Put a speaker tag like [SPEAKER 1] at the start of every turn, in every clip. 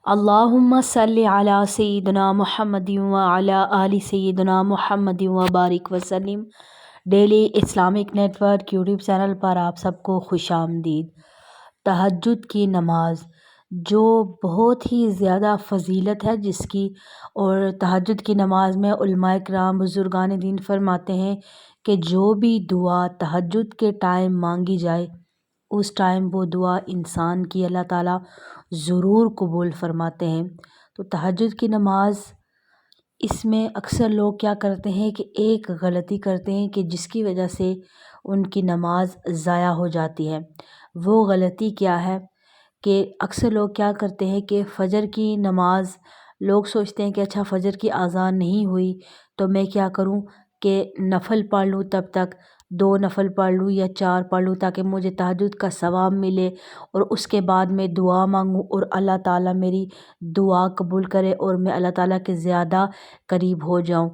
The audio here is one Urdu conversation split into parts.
[SPEAKER 1] اللہم صلی علی سیدنا محمد وعلی آل سیدنا محمد وبارک وسلم۔ Daily Islamic network YouTube channel پر آپ سب کو خوش آمدید۔ تہجد کی نماز جو بہت ہی زیادہ فضیلت ہے جس کی، اور تہجد کی نماز میں علماء کرام بزرگان دین فرماتے ہیں کہ جو بھی دعا تہجد کے ٹائم مانگی جائے اس ٹائم وہ دعا انسان کی اللہ تعالیٰ ضرور قبول فرماتے ہیں۔ تو تہجد کی نماز، اس میں اکثر لوگ کیا کرتے ہیں کہ ایک غلطی کرتے ہیں کہ جس کی وجہ سے ان کی نماز ضائع ہو جاتی ہے۔ وہ غلطی کیا ہے کہ اکثر لوگ کیا کرتے ہیں کہ فجر کی نماز، لوگ سوچتے ہیں کہ اچھا فجر کی اذان نہیں ہوئی تو میں کیا کروں کہ نفل پڑھ لوں، تب تک 2 نفل پڑھ لوں یا 4 پڑھ لوں تاکہ مجھے تہجد کا ثواب ملے، اور اس کے بعد میں دعا مانگوں اور اللہ تعالیٰ میری دعا قبول کرے اور میں اللہ تعالیٰ کے زیادہ قریب ہو جاؤں۔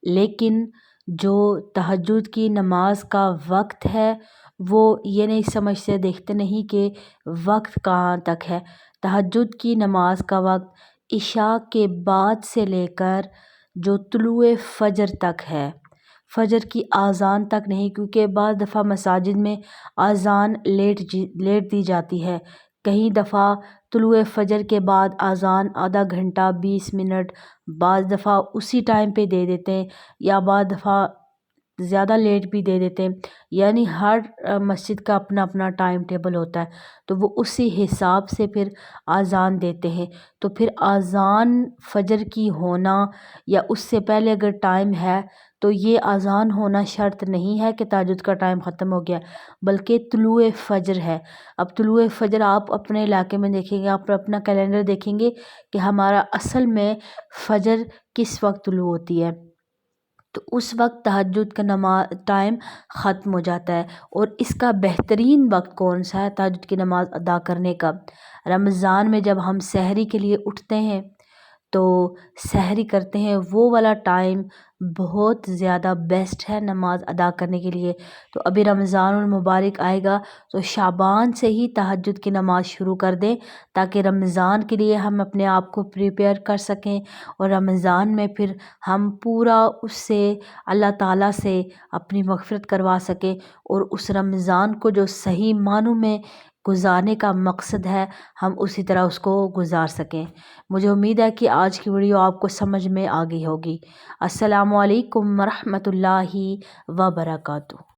[SPEAKER 1] لیکن جو تہجد کی نماز کا وقت ہے وہ یہ نہیں سمجھتے، دیکھتے نہیں کہ وقت کہاں تک ہے۔ تہجد کی نماز کا وقت عشاء کے بعد سے لے کر جو طلوع فجر تک ہے، فجر کی اذان تک نہیں، کیونکہ بعض دفعہ مساجد میں اذان لیٹ دی جاتی ہے، کہیں دفعہ طلوع فجر کے بعد اذان آدھا گھنٹہ 20 منٹ، بعض دفعہ اسی ٹائم پہ دے دیتے ہیں، یا بعض دفعہ زیادہ لیٹ بھی دے دیتے ہیں، یعنی ہر مسجد کا اپنا اپنا ٹائم ٹیبل ہوتا ہے، تو وہ اسی حساب سے پھر اذان دیتے ہیں۔ تو پھر اذان فجر کی ہونا یا اس سے پہلے اگر ٹائم ہے تو یہ اذان ہونا شرط نہیں ہے کہ تہجد کا ٹائم ختم ہو گیا، بلکہ طلوع فجر ہے۔ اب طلوع فجر آپ اپنے علاقے میں دیکھیں گے، آپ اپنا کیلنڈر دیکھیں گے کہ ہمارا اصل میں فجر کس وقت طلوع ہوتی ہے، تو اس وقت تہجد کا ٹائم ختم ہو جاتا ہے۔ اور اس کا بہترین وقت کون سا ہے تہجد کی نماز ادا کرنے کا؟ رمضان میں جب ہم سحری کے لیے اٹھتے ہیں تو سحری کرتے ہیں، وہ والا ٹائم بہت زیادہ بیسٹ ہے نماز ادا کرنے کے لیے۔ تو ابھی رمضان المبارک آئے گا تو شعبان سے ہی تہجد کی نماز شروع کر دیں تاکہ رمضان کے لیے ہم اپنے آپ کو پریپیئر کر سکیں، اور رمضان میں پھر ہم پورا اس سے اللہ تعالیٰ سے اپنی مغفرت کروا سکیں، اور اس رمضان کو جو صحیح معنوں میں گزارنے کا مقصد ہے ہم اسی طرح اس کو گزار سکیں۔ مجھے امید ہے کہ آج کی ویڈیو آپ کو سمجھ میں آ گئی ہوگی۔ السلام علیکم ورحمۃ اللہ وبرکاتہ۔